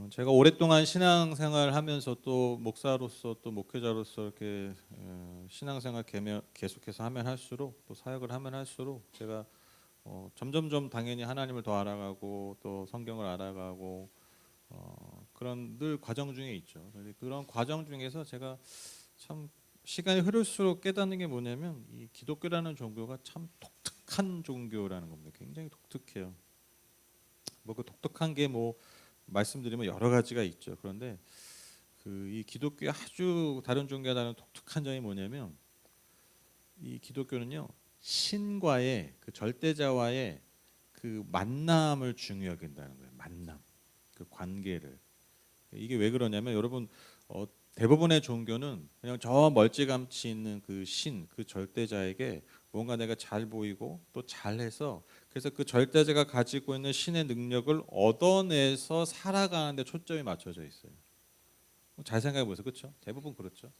제가 오랫동안 신앙생활 하면서 또 목사로서 또 목회자로서 이렇게 신앙생활 계속해서 하면 할수록 또 사역을 하면 할수록 제가 점점점 당연히 하나님을 더 알아가고 또 성경을 알아가고 그런 늘 과정 중에 있죠. 그런데 그런 과정 중에서 제가 참 시간이 흐를수록 깨닫는 게 뭐냐면 이 기독교라는 종교가 참 독특한 종교라는 겁니다. 굉장히 독특해요. 뭐 그 독특한 게 뭐 말씀드리면 여러 가지가 있죠. 그런데 그 이 기독교의 아주 다른 종교와 다른 독특한 점이 뭐냐면 이 기독교는요 신과의 그 절대자와의 그 만남을 중요하게 여긴다는 거예요. 만남, 그 관계를. 이게 왜 그러냐면 여러분 대부분의 종교는 그냥 저 멀찌감치 있는 그 신, 그 절대자에게 뭔가 내가 잘 보이고 또 잘해서 그래서 그 절대자가 가지고 있는 신의 능력을 얻어내서 살아가는 데 초점이 맞춰져 있어요. 잘 생각해 보세요. 그렇죠? 대부분 그렇죠.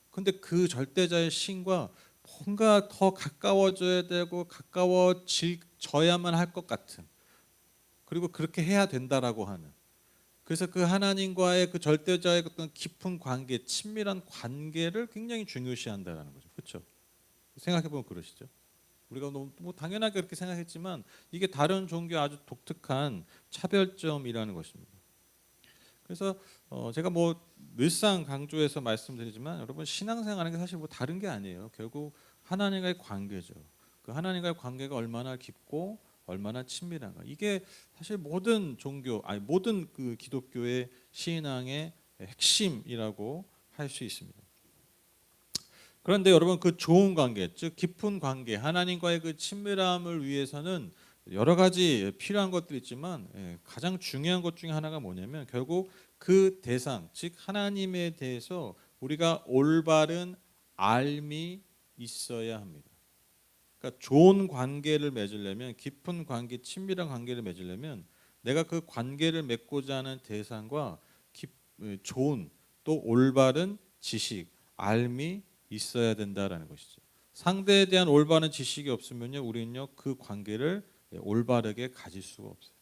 근데 그 절대자의 신과 뭔가 더 가까워져야 되고 가까워져야만 할 것 같은 그리고 그렇게 해야 된다라고 하는 그래서 그 하나님과의 그 절대자의 어떤 깊은 관계, 친밀한 관계를 굉장히 중요시한다는 거죠. 그렇죠? 생각해 보면 그러시죠. 우리가 너무 뭐 당연하게 그렇게 생각했지만 이게 다른 종교의 아주 독특한 차별점이라는 것입니다. 그래서 제가 뭐 늘상 강조해서 말씀드리지만 여러분 신앙생활하는 게 사실 뭐 다른 게 아니에요. 결국 하나님과의 관계죠. 그 하나님과의 관계가 얼마나 깊고 얼마나 친밀한가. 이게 사실 모든 종교, 아니 모든 그 기독교의 신앙의 핵심이라고 할 수 있습니다. 그런데 여러분 그 좋은 관계, 즉 깊은 관계, 하나님과의 그 친밀함을 위해서는 여러 가지 필요한 것들이 있지만 가장 중요한 것 중에 하나가 뭐냐면 결국 그 대상, 즉 하나님에 대해서 우리가 올바른 알미 있어야 합니다. 그러니까 좋은 관계를 맺으려면 깊은 관계, 친밀한 관계를 맺으려면 내가 그 관계를 맺고자 하는 대상과 좋은 또 올바른 지식, 알미 있어야 된다라는 것이죠. 상대에 대한 올바른 지식이 없으면요, 우리는요 그 관계를 올바르게 가질 수가 없어요.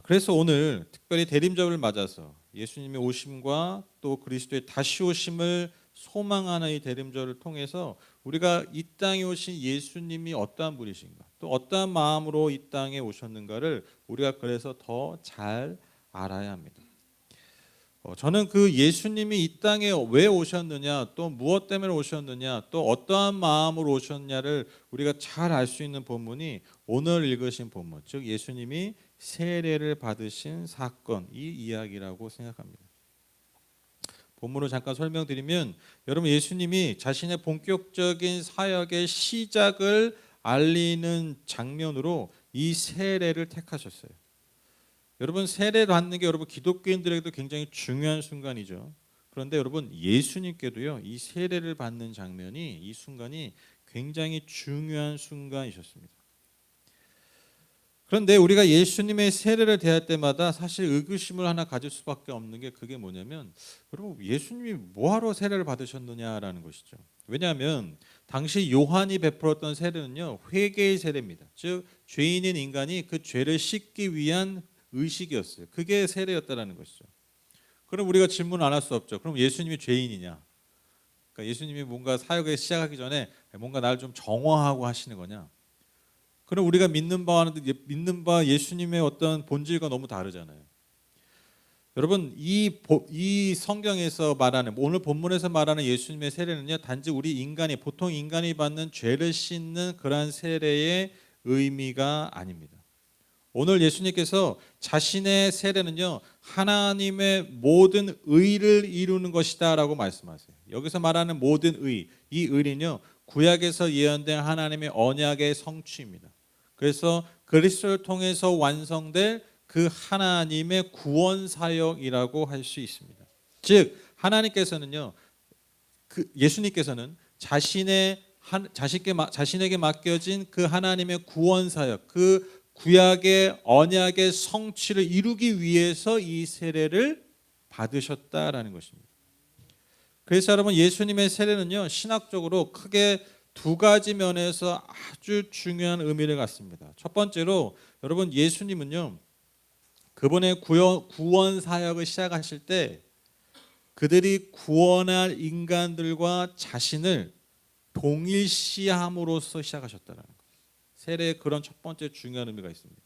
그래서 오늘 특별히 대림절을 맞아서 예수님의 오심과 또 그리스도의 다시 오심을 소망하는 이 대림절을 통해서 우리가 이 땅에 오신 예수님이 어떠한 분이신가, 또 어떠한 마음으로 이 땅에 오셨는가를 우리가 그래서 더 잘 알아야 합니다. 저는 그 예수님이 이 땅에 왜 오셨느냐, 또 무엇 때문에 오셨느냐, 또 어떠한 마음으로 오셨냐를 우리가 잘 알 수 있는 본문이 오늘 읽으신 본문, 즉 예수님이 세례를 받으신 사건, 이 이야기라고 생각합니다. 본문을 잠깐 설명드리면 여러분 예수님이 자신의 본격적인 사역의 시작을 알리는 장면으로 이 세례를 택하셨어요. 여러분 세례 받는 게 여러분 기독교인들에게도 굉장히 중요한 순간이죠. 그런데 여러분 예수님께도요 이 세례를 받는 장면이 이 순간이 굉장히 중요한 순간이셨습니다. 그런데 우리가 예수님의 세례를 대할 때마다 사실 의구심을 하나 가질 수밖에 없는 게 그게 뭐냐면 여러분 예수님이 뭐하러 세례를 받으셨느냐라는 것이죠. 왜냐하면 당시 요한이 베풀었던 세례는요 회개의 세례입니다. 즉 죄인인 인간이 그 죄를 씻기 위한 의식이었어요. 그게 세례였다라는 것이죠. 그럼 우리가 질문 안 할 수 없죠. 그럼 예수님이 죄인이냐? 그러니까 예수님이 뭔가 사역을 시작하기 전에 뭔가 나를 좀 정화하고 하시는 거냐? 그럼 우리가 믿는 바 예수님의 어떤 본질과 너무 다르잖아요. 여러분 이 성경에서 말하는 오늘 본문에서 말하는 예수님의 세례는요 단지 우리 인간이 보통 인간이 받는 죄를 씻는 그러한 세례의 의미가 아닙니다. 오늘 예수님께서 자신의 세례는요 하나님의 모든 의를 이루는 것이다라고 말씀하세요. 여기서 말하는 모든 의, 이 의는요 구약에서 예언된 하나님의 언약의 성취입니다. 그래서 그리스도를 통해서 완성될 그 하나님의 구원 사역이라고 할 수 있습니다. 즉 하나님께서는요 예수님께서는 자신에게 맡겨진 그 하나님의 구원 사역, 그 구약의 언약의 성취를 이루기 위해서 이 세례를 받으셨다라는 것입니다. 그래서 여러분 예수님의 세례는요 신학적으로 크게 두 가지 면에서 아주 중요한 의미를 갖습니다. 첫 번째로 여러분 예수님은요 그분의 구원 사역을 시작하실 때 그들이 구원할 인간들과 자신을 동일시함으로써 시작하셨다는 거예요. 세례의 그런 첫 번째 중요한 의미가 있습니다.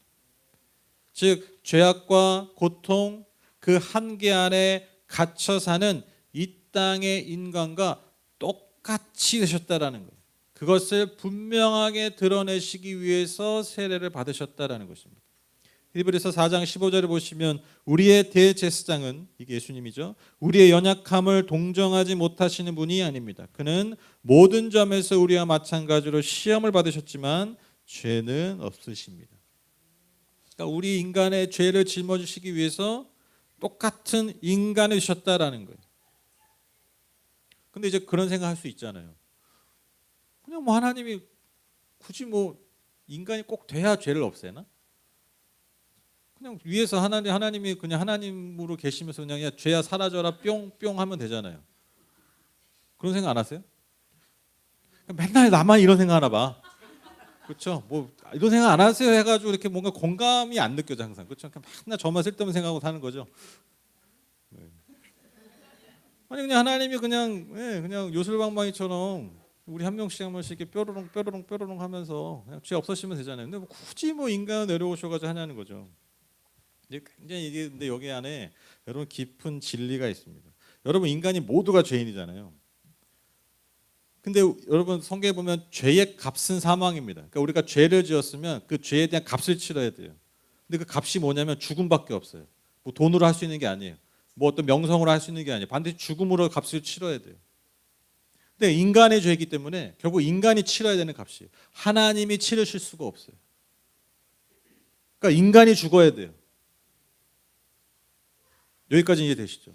즉 죄악과 고통 그 한계 안에 갇혀 사는 이 땅의 인간과 똑같이 되셨다라는 거예요. 그것을 분명하게 드러내시기 위해서 세례를 받으셨다라는 것입니다. 히브리서 4장 15절을 보시면 우리의 대제사장은, 이게 예수님이죠, 우리의 연약함을 동정하지 못하시는 분이 아닙니다. 그는 모든 점에서 우리와 마찬가지로 시험을 받으셨지만 죄는 없으십니다. 그러니까 우리 인간의 죄를 짊어지시기 위해서 똑같은 인간이 되셨다라는 거예요. 근데 이제 그런 생각할 수 있잖아요. 그냥 뭐 하나님이 굳이 뭐 인간이 꼭 돼야 죄를 없애나? 그냥 위에서 하나님이 그냥 하나님으로 계시면서 그냥 야 죄야 사라져라 뿅뿅 하면 되잖아요. 그런 생각 안 하세요? 맨날 나만 이런 생각 하나 봐. 그렇죠? 뭐 이런 생각 안 하세요 해가지고 이렇게 뭔가 공감이 안 느껴져 항상. 그렇죠? 맨날 저만 쓸데없는 생각하고 사는 거죠. 네. 아니 그냥 하나님이 그냥 요술방망이처럼 우리 한 명씩 이렇게 뾰로롱 하면서 그냥 죄 없으시면 되잖아요. 근데 뭐 굳이 뭐 인간을 내려오셔가지고 하냐는 거죠. 굉장히 이게 근데 여기 안에 여러분 깊은 진리가 있습니다. 여러분 인간이 모두가 죄인이잖아요. 근데 여러분 성경에 보면 죄의 값은 사망입니다. 그러니까 우리가 죄를 지었으면 그 죄에 대한 값을 치러야 돼요. 근데 그 값이 뭐냐면 죽음밖에 없어요. 뭐 돈으로 할 수 있는 게 아니에요. 뭐 어떤 명성으로 할 수 있는 게 아니에요. 반드시 죽음으로 값을 치러야 돼요. 근데 인간의 죄이기 때문에 결국 인간이 치러야 되는 값이에요. 하나님이 치르실 수가 없어요. 그러니까 인간이 죽어야 돼요. 여기까지 이해되시죠?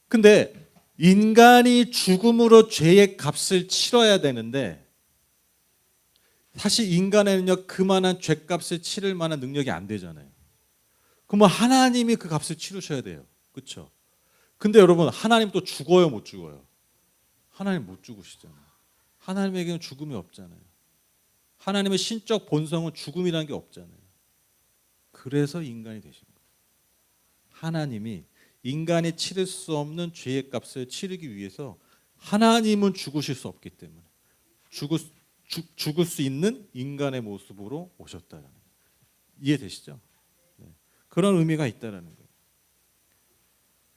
근데 인간이 죽음으로 죄의 값을 치러야 되는데 사실 인간에는요 그만한 죄값을 치를 만한 능력이 안 되잖아요. 그러면 하나님이 그 값을 치르셔야 돼요. 그렇죠? 근데 여러분 하나님 또 죽어요 못 죽어요? 하나님 못 죽으시잖아요. 하나님에게는 죽음이 없잖아요. 하나님의 신적 본성은 죽음이라는 게 없잖아요. 그래서 인간이 되신 거예요. 하나님이 인간이 치를 수 없는 죄의 값을 치르기 위해서 하나님은 죽으실 수 없기 때문에 죽을 수 있는 인간의 모습으로 오셨다는 거예요. 이해되시죠? 네. 그런 의미가 있다는 거예요.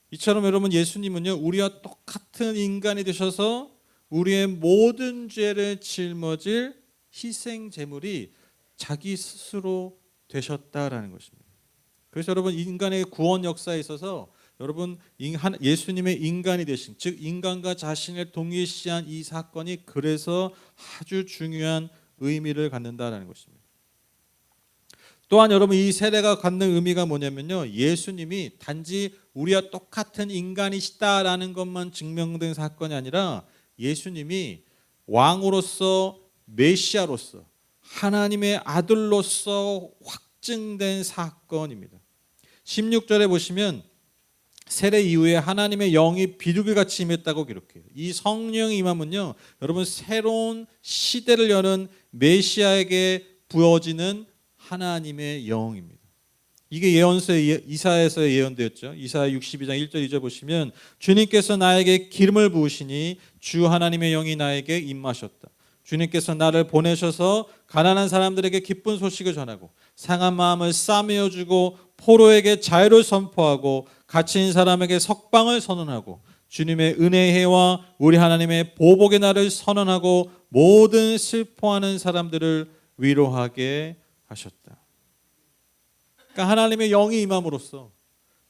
이처럼 여러분 예수님은요 우리와 똑같은 인간이 되셔서 우리의 모든 죄를 짊어질 희생 제물이 자기 스스로 되셨다라는 것입니다. 그래서 여러분 인간의 구원 역사에 있어서 여러분 예수님의 인간이 되신 즉 인간과 자신을 동일시한 이 사건이 그래서 아주 중요한 의미를 갖는다라는 것입니다. 또한 여러분 이 세례가 갖는 의미가 뭐냐면요 예수님이 단지 우리와 똑같은 인간이시다라는 것만 증명된 사건이 아니라 예수님이 왕으로서 메시아로서 하나님의 아들로서 확증된 사건입니다. 16절에 보시면 세례 이후에 하나님의 영이 비둘기같이 임했다고 기록해요. 이 성령이 임하면요 여러분 새로운 시대를 여는 메시아에게 부어지는 하나님의 영입니다. 이게 예언서의 이사야에서 예언되었죠. 이사야 62장 1절 2절 보시면 주님께서 나에게 기름을 부으시니 주 하나님의 영이 나에게 임하셨다. 주님께서 나를 보내셔서 가난한 사람들에게 기쁜 소식을 전하고 상한 마음을 싸매어 주고 포로에게 자유를 선포하고 갇힌 사람에게 석방을 선언하고 주님의 은혜의 해와 우리 하나님의 보복의 날을 선언하고 모든 슬퍼하는 사람들을 위로하게 하셨다. 그러니까 하나님의 영이 임함으로써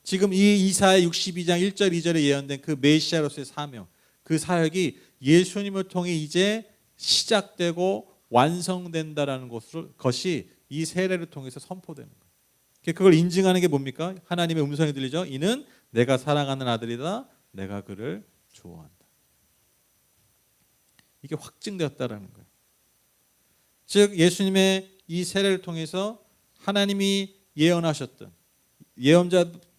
지금 이 이사야 62장 1절 2절에 예언된 그 메시아로서의 사명 그 사역이 예수님을 통해 이제 시작되고 완성된다라는 것이 이 세례를 통해서 선포되는 거예요. 그걸 인증하는 게 뭡니까? 하나님의 음성이 들리죠. 이는 내가 사랑하는 아들이다. 내가 그를 좋아한다. 이게 확증되었다라는 거예요. 즉 예수님의 이 세례를 통해서 하나님이 예언하셨던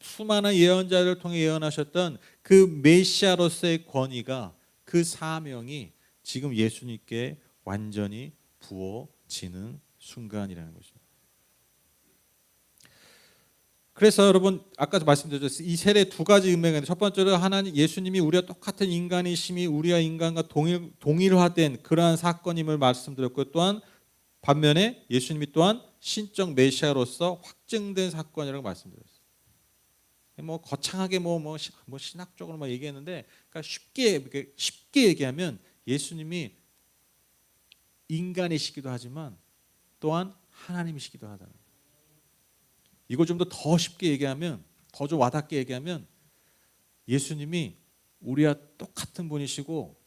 수많은 예언자를 통해 예언하셨던 그 메시아로서의 권위가 그 사명이 지금 예수님께 완전히 부어지는 순간이라는 것입니다. 그래서 여러분 아까 말씀드렸죠. 이 세례 두 가지 의미가 있는데 첫 번째로 하나님 예수님이 우리와 똑같은 인간이심이 우리와 인간과 동일화된 그러한 사건임을 말씀드렸고 또한 반면에 예수님이 또한 신적 메시아로서 확증된 사건이라고 말씀드렸어요. 뭐 거창하게 뭐 신학적으로 막 얘기했는데 그러니까 쉽게 얘기하면 예수님이 인간이시기도 하지만 또한 하나님이시기도 하다. 이거 좀 더 쉽게 얘기하면 더 좀 와닿게 얘기하면 예수님이 우리와 똑같은 분이시고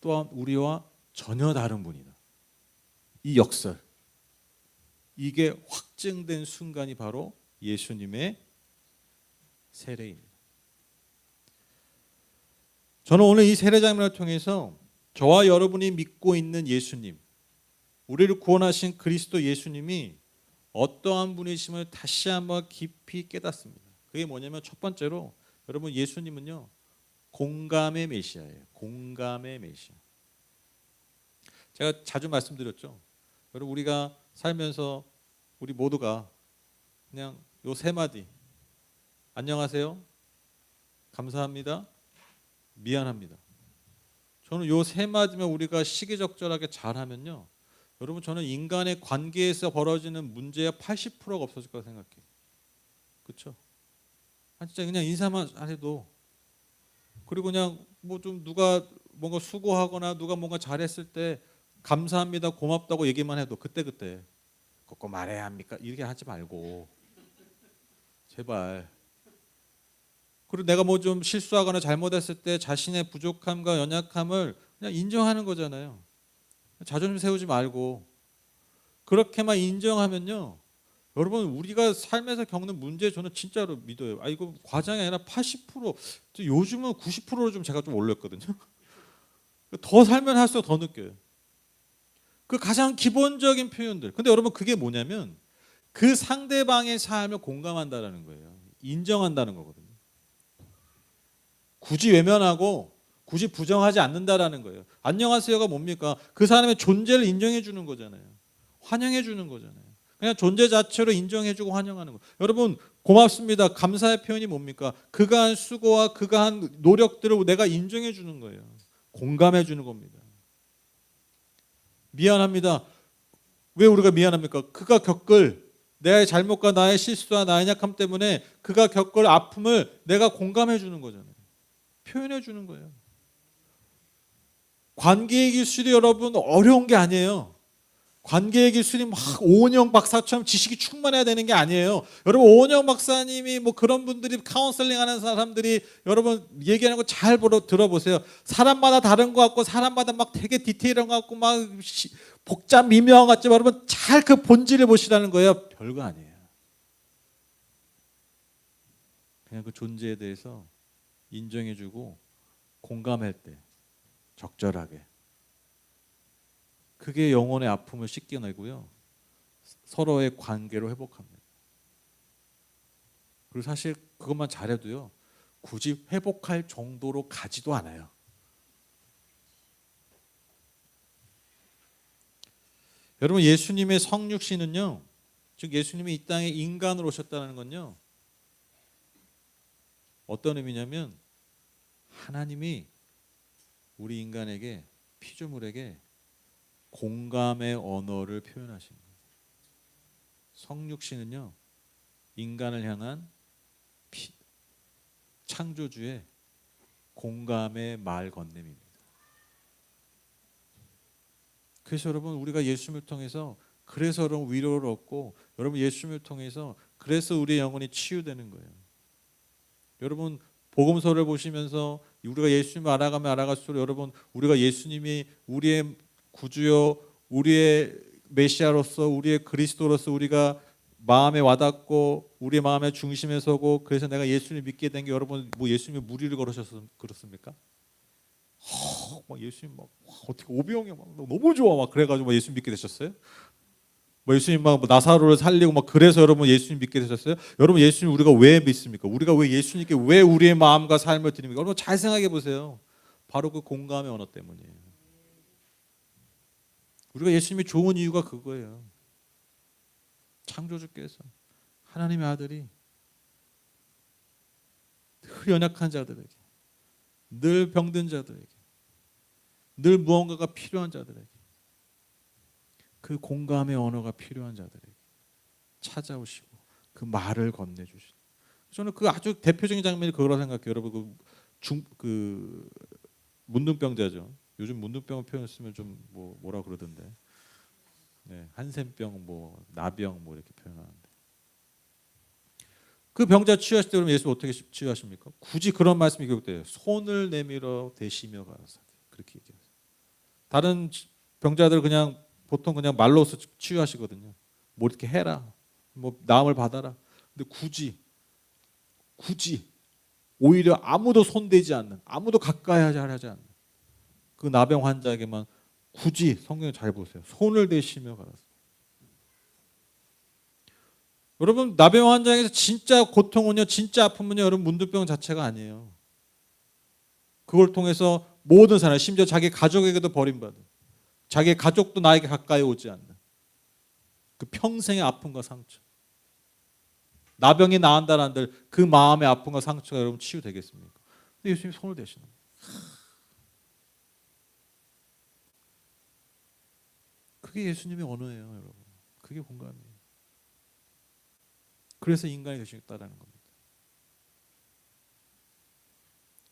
또한 우리와 전혀 다른 분이다. 이 역설 이게 확증된 순간이 바로 예수님의 세례입니다. 저는 오늘 이 세례 장면을 통해서 저와 여러분이 믿고 있는 예수님, 우리를 구원하신 그리스도 예수님이 어떠한 분이심을 다시 한번 깊이 깨닫습니다. 그게 뭐냐면 첫 번째로 여러분 예수님은요 공감의 메시아예요. 공감의 메시아. 제가 자주 말씀드렸죠. 여러분 우리가 살면서 우리 모두가 그냥 요 세 마디 안녕하세요, 감사합니다, 미안합니다. 저는 요 세 마디면 우리가 시기적절하게 잘하면요 여러분 저는 인간의 관계에서 벌어지는 문제의 80%가 없어질 거라고 생각해요. 그렇죠? 진짜 그냥 인사만 해도 그리고 그냥 뭐 좀 누가 뭔가 수고하거나 누가 뭔가 잘했을 때 감사합니다, 고맙다고 얘기만 해도 그때 꼭 말해야 합니까? 이렇게 하지 말고 제발. 그리고 내가 뭐 좀 실수하거나 잘못했을 때 자신의 부족함과 연약함을 그냥 인정하는 거잖아요. 자존심 세우지 말고 그렇게만 인정하면요 여러분 우리가 삶에서 겪는 문제 저는 진짜로 믿어요. 이거 과장이 아니라 80% 요즘은 90%로 좀 제가 좀 올렸거든요. 더 살면 할수록 더 느껴요. 그 가장 기본적인 표현들. 근데 여러분 그게 뭐냐면 그 상대방의 삶을 공감한다라는 거예요. 인정한다는 거거든요. 굳이 외면하고 굳이 부정하지 않는다라는 거예요. 안녕하세요가 뭡니까? 그 사람의 존재를 인정해 주는 거잖아요. 환영해 주는 거잖아요. 그냥 존재 자체로 인정해 주고 환영하는 거예요. 여러분 고맙습니다, 감사의 표현이 뭡니까? 그가 한 수고와 그가 한 노력들을 내가 인정해 주는 거예요. 공감해 주는 겁니다. 미안합니다. 왜 우리가 미안합니까? 그가 겪을 내 잘못과 나의 실수와 나의 약함 때문에 그가 겪을 아픔을 내가 공감해 주는 거잖아요. 표현해 주는 거예요. 관계의 기술이 여러분 어려운 게 아니에요. 관계의 기술이 막 오은영 박사처럼 지식이 충만해야 되는 게 아니에요. 여러분 오은영 박사님이 뭐 그런 분들이 카운셀링 하는 사람들이 여러분 얘기하는 거 잘 들어보세요. 사람마다 다른 것 같고 사람마다 막 되게 디테일한 것 같고 막 복잡 미묘한 것 같지만 여러분 잘 그 본질을 보시라는 거예요. 별거 아니에요. 그냥 그 존재에 대해서 인정해주고 공감할 때 적절하게 그게 영혼의 아픔을 씻겨내고요 서로의 관계로 회복합니다. 그리고 사실 그것만 잘해도요 굳이 회복할 정도로 가지도 않아요. 여러분 예수님의 성육신은요 즉 예수님이 이 땅에 인간으로 오셨다는 건요 어떤 의미냐면 하나님이 우리 인간에게 피조물에게 공감의 언어를 표현하신 거예요. 성육신은요 인간을 향한 창조주의 공감의 말 건네입니다. 그래서 여러분 우리가 예수님을 통해서 그래서 여러분 위로를 얻고 여러분 예수님을 통해서 그래서 우리의 영혼이 치유되는 거예요. 여러분 복음서를 보시면서 우리가 예수님을 알아가면 알아갈수록 여러분 우리가 예수님이 우리의 구주요 우리의 메시아로서 우리의 그리스도로서 우리가 마음에 와닿고 우리의 마음의 중심에 서고 그래서 내가 예수님을 믿게 된 게 여러분 뭐 예수님이 무리를 걸으셔서 그렇습니까? 막 예수님 막 어떻게 오병이 막 너무 좋아 막 그래가지고 막 예수님 믿게 되셨어요? 뭐 예수님 막 나사로를 살리고 막 그래서 여러분 예수님 믿게 되셨어요? 여러분 예수님 우리가 왜 믿습니까? 우리가 왜 예수님께 왜 우리의 마음과 삶을 드립니까? 여러분 잘 생각해 보세요. 바로 그 공감의 언어 때문이에요. 우리가 예수님이 좋은 이유가 그거예요. 창조주께서 하나님의 아들이 늘 연약한 자들에게, 늘 병든 자들에게, 늘 무언가가 필요한 자들에게, 그 공감의 언어가 필요한 자들에게 찾아오시고 그 말을 건네주시는. 저는 그 아주 대표적인 장면이 그거라 생각해요. 여러분 그 문둥병자죠. 요즘 문둥병 표현 쓰면 좀 뭐라 그러던데. 네, 한센병, 나병 이렇게 표현하는데. 그 병자 치유하실 때 그럼 예수 어떻게 치유하십니까? 굳이 그런 말씀이 기록돼요. 손을 내밀어 대시며 가라사대. 그렇게 얘기해요. 다른 병자들 그냥 보통 그냥 말로서 치유하시거든요. 뭐 이렇게 해라, 나음을 받아라. 근데 굳이 오히려 아무도 손대지 않는, 아무도 가까이 하지 않는 그 나병 환자에게만 굳이 성경 잘 보세요. 손을 대시며 가라사대. 여러분 나병 환자에게서 진짜 고통은요, 진짜 아픔은요, 여러분 문둥병 자체가 아니에요. 그걸 통해서 모든 사람, 심지어 자기 가족에게도 버림받은, 자기 가족도 나에게 가까이 오지 않는 그 평생의 아픔과 상처, 나병이 나은다는 한들 그 마음의 아픔과 상처가 여러분 치유되겠습니까? 근데 예수님이 손을 대시는 거예요. 그게 예수님의 언어예요, 여러분. 그게 공감이에요. 그래서 인간이 되셨다라는 겁니다.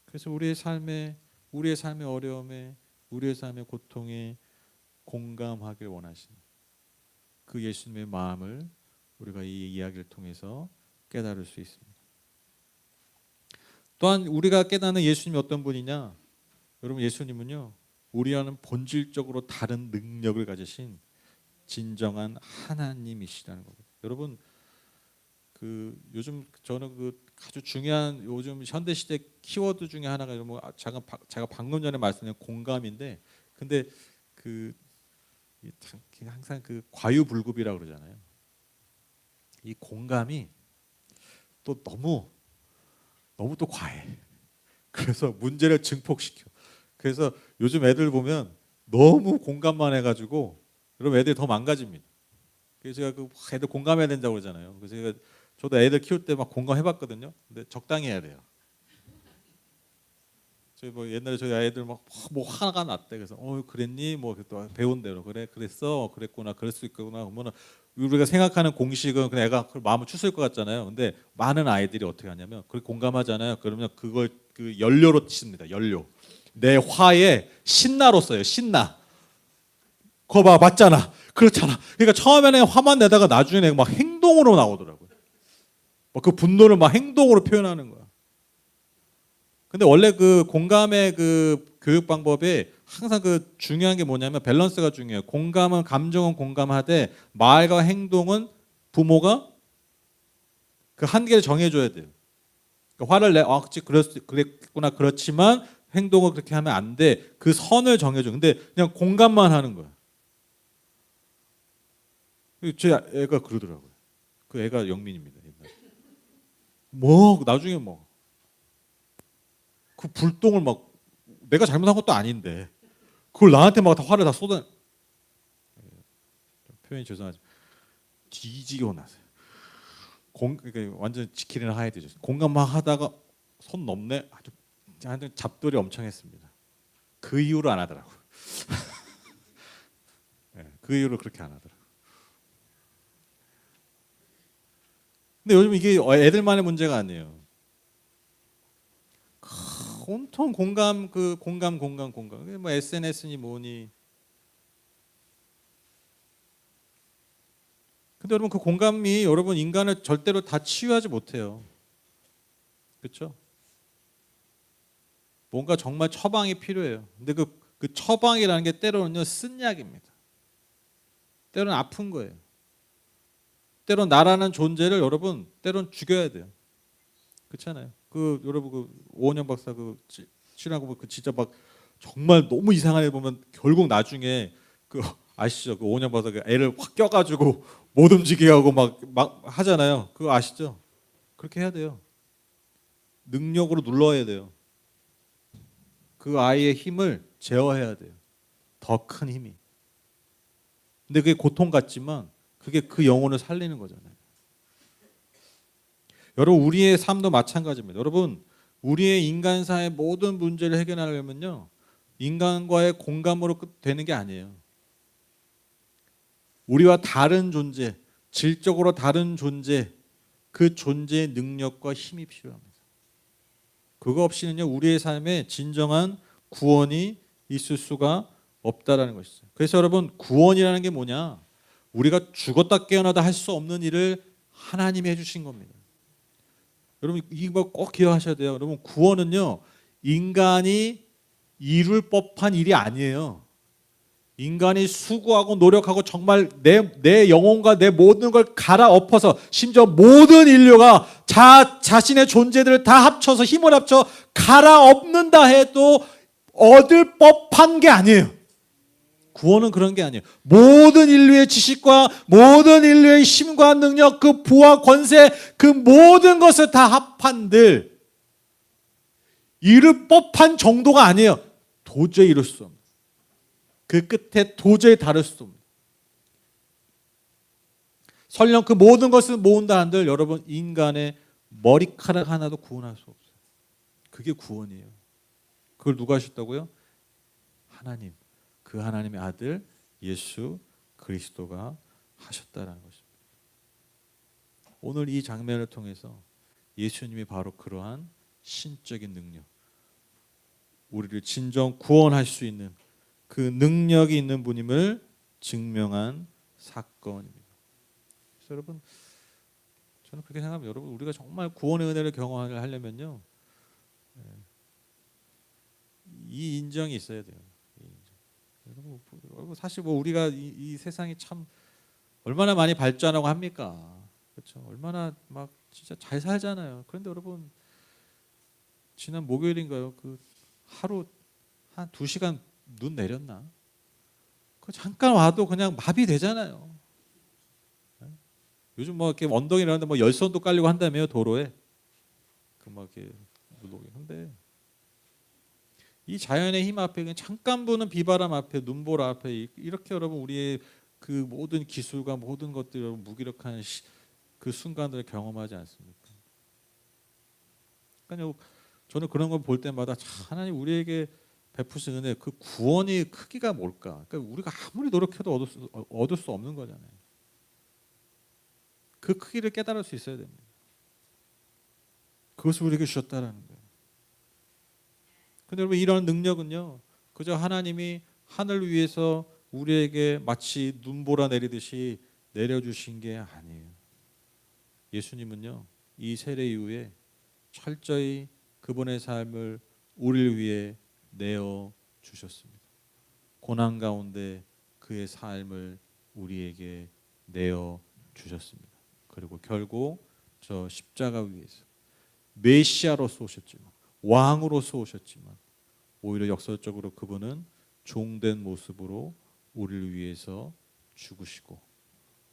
그래서 우리의 삶의 어려움에, 우리의 삶의 고통에 공감하길 원하시는 그 예수님의 마음을 우리가 이 이야기를 통해서 깨달을 수 있습니다. 또한 우리가 깨닫는 예수님이 어떤 분이냐? 여러분 예수님은요, 우리와는 본질적으로 다른 능력을 가지신 진정한 하나님이시라는 겁니다. 여러분 요즘 저는 아주 중요한 요즘 현대 시대 키워드 중에 하나가 제가 방금 전에 말씀드린 공감인데, 근데 항상 과유불급이라고 그러잖아요. 이 공감이 또 너무 또 과해. 그래서 문제를 증폭시켜. 그래서 요즘 애들 보면 너무 공감만 해가지고 여러분 애들이 더 망가집니다. 그래서 제가 애들 공감해야 된다고 그러잖아요. 그래서 저도 애들 키울 때 막 공감해봤거든요. 근데 적당히 해야 돼요. 저희 옛날에 저희 아이들 막 화가 났대. 그래서 그랬니? 또 배운 대로 그랬어, 그랬구나, 그럴 수 있구나. 그러면 우리가 생각하는 공식은 그냥 애가 마음을 추스릴 것 같잖아요. 근데 많은 아이들이 어떻게 하냐면 그걸 공감하잖아요. 그러면 그걸 연료로 칩니다. 연료. 내 화에 신나로 써요. 신나. 그거 봐, 맞잖아. 그렇잖아. 그러니까 처음에는 화만 내다가 나중에 막 행동으로 나오더라고요. 그 분노를 막 행동으로 표현하는 거야. 근데 원래 그 공감의 교육 방법이 항상 중요한 게 뭐냐면 밸런스가 중요해요. 감정은 공감하되 말과 행동은 부모가 그 한계를 정해줘야 돼요. 그러니까 화를 그치, 그랬구나, 그렇지만 행동을 그렇게 하면 안 돼. 그 선을 정해줘. 근데 그냥 공감만 하는 거야. 제 애가 그러더라고요. 그 애가 영민입니다. 나중에 그 불똥을 내가 잘못한 것도 아닌데 그걸 나한테 다 화를 다 쏟아. 표현이 죄송하지만 뒤지게 혼나세요. 그러니까 완전 지키는 하야 되죠. 공감 막 하다가 손 넘네. 아주 잡돌이 엄청 했습니다. 그 이후로 안 하더라고. 네, 그 이후로 그렇게 안 하더라고. 근데 요즘 이게 애들만의 문제가 아니에요. 온통 공감. SNS니 뭐니. 근데 여러분 그 공감이 여러분 인간을 절대로 다 치유하지 못해요. 그렇죠? 뭔가 정말 처방이 필요해요. 근데 그 처방이라는 게 때로는요 쓴 약입니다. 때로는 아픈 거예요. 때론 나라는 존재를 여러분 때론 죽여야 돼요. 그렇잖아요. 여러분 오은영 박사 치료하고 진짜 정말 너무 이상한 애 보면 결국 나중에 아시죠? 오은영 박사 애를 확 껴가지고 못 움직이게 하고 막 하잖아요. 그거 아시죠? 그렇게 해야 돼요. 능력으로 눌러야 돼요. 그 아이의 힘을 제어해야 돼요. 더 큰 힘이. 근데 그게 고통 같지만 그게 그 영혼을 살리는 거잖아요. 여러분 우리의 삶도 마찬가지입니다. 여러분 우리의 인간사의 모든 문제를 해결하려면요, 인간과의 공감으로 되는 게 아니에요. 우리와 다른 존재, 질적으로 다른 존재, 그 존재의 능력과 힘이 필요합니다. 그거 없이는요, 우리의 삶에 진정한 구원이 있을 수가 없다라는 것이죠. 그래서 여러분, 구원이라는 게 뭐냐? 우리가 죽었다 깨어나다 할 수 없는 일을 하나님이 해주신 겁니다. 여러분, 이거 꼭 기억하셔야 돼요. 여러분, 구원은요, 인간이 이룰 법한 일이 아니에요. 인간이 수고하고 노력하고 정말 내 영혼과 내 모든 걸 갈아엎어서, 심지어 모든 인류가 자신의 존재들을 다 합쳐서 힘을 합쳐 갈아엎는다 해도 얻을 법한 게 아니에요. 구원은 그런 게 아니에요. 모든 인류의 지식과 모든 인류의 힘과 능력, 그 부와 권세, 그 모든 것을 다 합한들 이룰 법한 정도가 아니에요. 도저히 이룰 수 없는, 그 끝에 도저히 다를 수 없는, 설령 그 모든 것을 모은다 한들 여러분, 인간의 머리카락 하나도 구원할 수 없어요. 그게 구원이에요. 그걸 누가 하셨다고요? 하나님, 그 하나님의 아들 예수 그리스도가 하셨다라는 것입니다. 오늘 이 장면을 통해서 예수님이 바로 그러한 신적인 능력, 우리를 진정 구원할 수 있는 그 능력이 있는 분임을 증명한 사건입니다. 그래서 여러분, 저는 그렇게 생각합니다. 여러분, 우리가 정말 구원의 은혜를 경험하려면요, 이 인정이 있어야 돼요. 여러분, 사실 뭐 우리가 이 세상이 참 얼마나 많이 발전하고 합니까? 그렇죠? 얼마나 막 진짜 잘 살잖아요. 그런데 여러분, 지난 목요일인가요? 그 하루 한 2시간 눈 내렸나? 그 잠깐 와도 그냥 마비되잖아요. 요즘 뭐 이렇게 언덕이 이런데 뭐 열선도 깔리고 한다며요, 도로에. 그 막 이렇게 근데 이 자연의 힘 앞에, 그냥 잠깐 부는 비바람 앞에, 눈보라 앞에 이렇게 여러분, 우리의 그 모든 기술과 모든 것들이 무기력한 그 순간들을 경험하지 않습니까? 그러니까 저는 그런 걸 볼 때마다 하나님 우리에게 베푸신 은혜, 그 구원의 크기가 뭘까? 그러니까 우리가 아무리 노력해도 얻을 수 없는 거잖아요. 그 크기를 깨달을 수 있어야 됩니다. 그것을 우리에게 주셨다라는 거예요. 근데 여러분, 이런 능력은요, 그저 하나님이 하늘 위에서 우리에게 마치 눈보라 내리듯이 내려주신 게 아니에요. 예수님은요, 이 세례 이후에 철저히 그분의 삶을 우리를 위해 내어 주셨습니다. 고난 가운데 그의 삶을 우리에게 내어 주셨습니다. 그리고 결국 저 십자가 위에서 메시아로서 오셨지만, 왕으로서 오셨지만, 오히려 역설적으로 그분은 종된 모습으로 우리를 위해서 죽으시고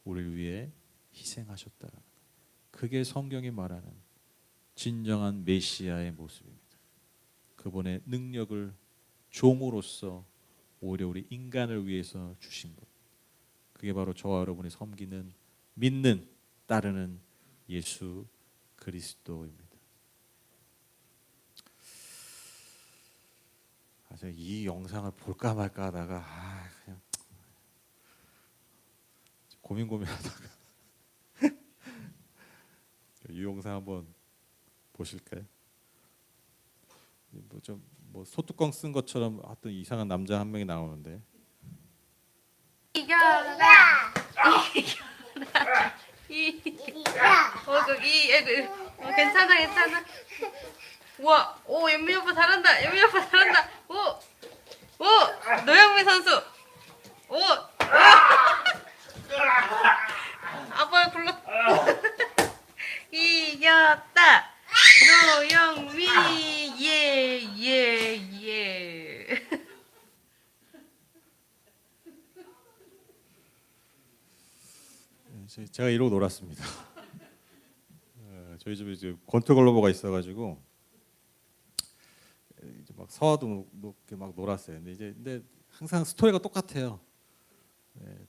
우리를 위해 희생하셨다라는 거예요. 그게 성경이 말하는 진정한 메시아의 모습입니다. 그분의 능력을 종으로서 오히려 우리 인간을 위해서 주신 것, 그게 바로 저와 여러분이 섬기는, 믿는, 따르는 예수 그리스도입니다. 이 영상을 볼까 말까 하다가 그냥 고민하다가 이 영상 한번 보실까요? 뭐 소뚜껑 쓴 것처럼 어떤 이상한 남자 한 명이 나오는데, 이겨라 이겨라 괜찮아 우와 오 연미 오빠 잘한다 오 노영미 선수 오 아빠 불러 이겼다 노영미 예 제가 이러고 놀았습니다. 저희 집에 이제 권투글러버가 있어가지고 이제 막 서화도 높게 막 놀았어요. 근데 항상 스토리가 똑같아요.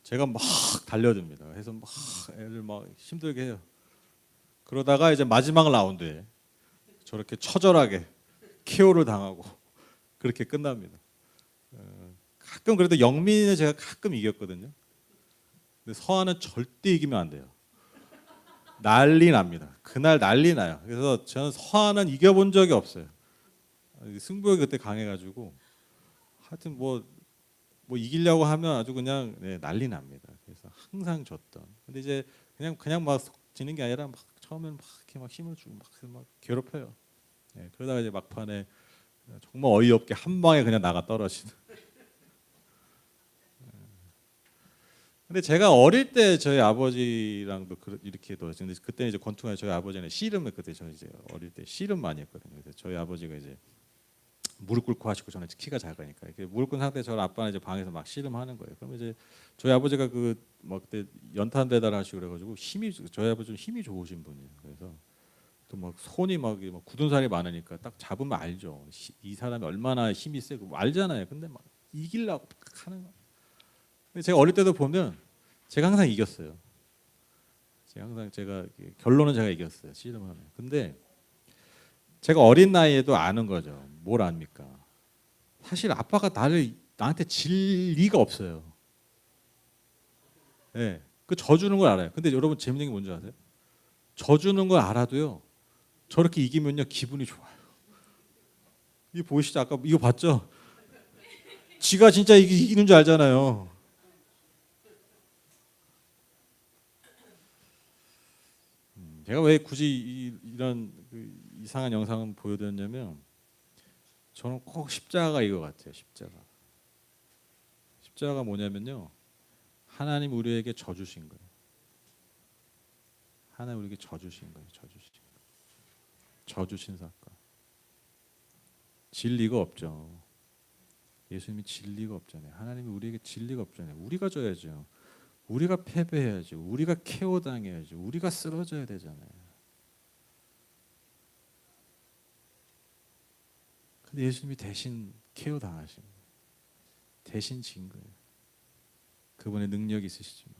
제가 막 달려듭니다. 해서 막 애들 막 힘들게 해요. 그러다가 이제 마지막 라운드에 저렇게 처절하게 KO를 당하고 그렇게 끝납니다. 가끔 그래도 영민이는 제가 가끔 이겼거든요. 근데 서한은 절대 이기면 안 돼요. 난리 납니다. 그날 난리 나요. 그래서 저는 서한은 이겨본 적이 없어요. 승부욕이 그때 강해가지고 하여튼 뭐 이기려고 하면 아주 그냥 난리 납니다. 그래서 항상 졌던. 근데 이제 그냥 막 지는 게 아니라 막 처음에는 막 이렇게 막 힘을 주고 막 괴롭혀요. 그러다가 이제 막판에 정말 어이없게 한 방에 그냥 나가 떨어지는. 근데 제가 어릴 때 저희 아버지랑도 이렇게도 근데 그때 이제 권투가 저희 아버지는 씨름을 그때 저 이제 어릴 때 씨름 많이 했거든요. 그래서 저희 아버지가 이제 무릎 꿇고 하시고 저는 키가 작으니까 이렇게 무릎 꿇은 상태에 저를 아빠는 이제 방에서 막 씨름하는 거예요. 그러면 이제 저희 아버지가 그 막 그때 연탄 배달하시고 그래가지고 저희 아버지는 힘이 좋으신 분이에요. 그래서 또 막 손이 막 굳은 살이 많으니까 딱 잡으면 알죠. 이 사람이 얼마나 힘이 세고 알잖아요. 근데 막 이기려고 막 하는 거. 근데 제가 어릴 때도 보면 제가 항상 이겼어요. 제가 결론은 제가 이겼어요. 씨름하면. 근데 제가 어린 나이에도 아는 거죠. 뭘 압니까? 사실 아빠가 나한테 질 리가 없어요. 예. 그 져주는 걸 알아요. 근데 여러분 재밌는 게 뭔지 아세요? 져주는 걸 알아도요. 저렇게 이기면요 기분이 좋아요. 이거 보이시죠? 아까 이거 봤죠? 지가 진짜 이기는 줄 알잖아요. 제가 왜 굳이 이런 이상한 영상을 보여드렸냐면 저는 꼭 십자가가 이거 같아요. 십자가가 뭐냐면요. 하나님 우리에게 져주신 거예요. 하나님 우리에게 져주신 거예요. 져주신 사건. 진리가 없죠. 예수님이 진리가 없잖아요. 하나님이 우리에게 진리가 없잖아요. 우리가 져야죠. 우리가 패배해야죠. 우리가 KO 당해야죠. 우리가 쓰러져야 되잖아요. 근데 예수님이 대신 KO 당하신 거예요. 대신 진 거예요. 그분의 능력이 있으시지만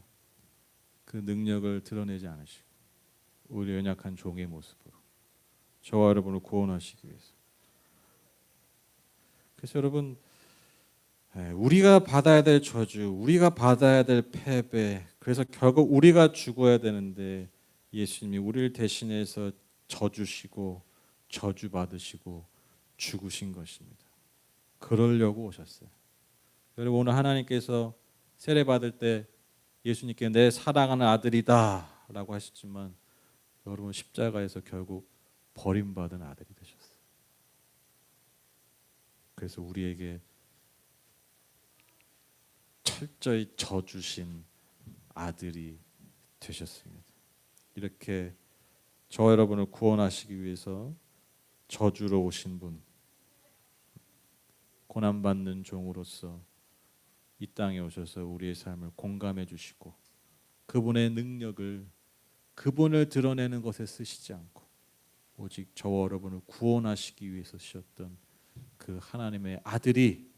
그 능력을 드러내지 않으시고 우리 연약한 종의 모습으로 저와 여러분을 구원하시기 위해서. 그래서 여러분 우리가 받아야 될 저주, 우리가 받아야 될 패배, 그래서 결국 우리가 죽어야 되는데 예수님이 우리를 대신해서 져주시고 저주받으시고 죽으신 것입니다. 그러려고 오셨어요. 여러분 오늘 하나님께서 세례 받을 때 예수님께 내 사랑하는 아들이다 라고 하셨지만 여러분 십자가에서 결국 버림받은 아들이 되셨어요. 그래서 우리에게 철저히 져주신 아들이 되셨습니다. 이렇게 저와 여러분을 구원하시기 위해서 저주로 오신 분, 고난받는 종으로서 이 땅에 오셔서 우리의 삶을 공감해 주시고 그분의 능력을 그분을 드러내는 것에 쓰시지 않고 오직 저와 여러분을 구원하시기 위해서 쓰셨던 그 하나님의 아들이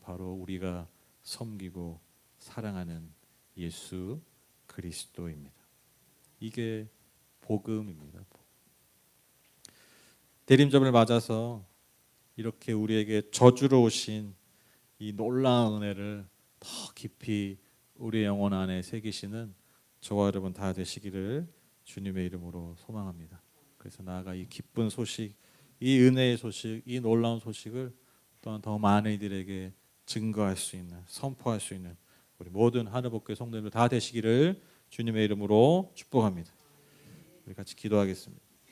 바로 우리가 섬기고 사랑하는 예수 그리스도입니다. 이게 복음입니다. 대림절을 맞아서 이렇게 우리에게 저주로 오신 이 놀라운 은혜를 더 깊이 우리의 영혼 안에 새기시는 저와 여러분 다 되시기를 주님의 이름으로 소망합니다. 그래서 나아가 이 기쁜 소식, 이 은혜의 소식, 이 놀라운 소식을 또한 더 많은 이들에게 증거할 수 있는, 선포할 수 있는 우리 모든 하늘복교회 성도님들 다 되시기를 주님의 이름으로 축복합니다. 우리 같이 기도하겠습니다.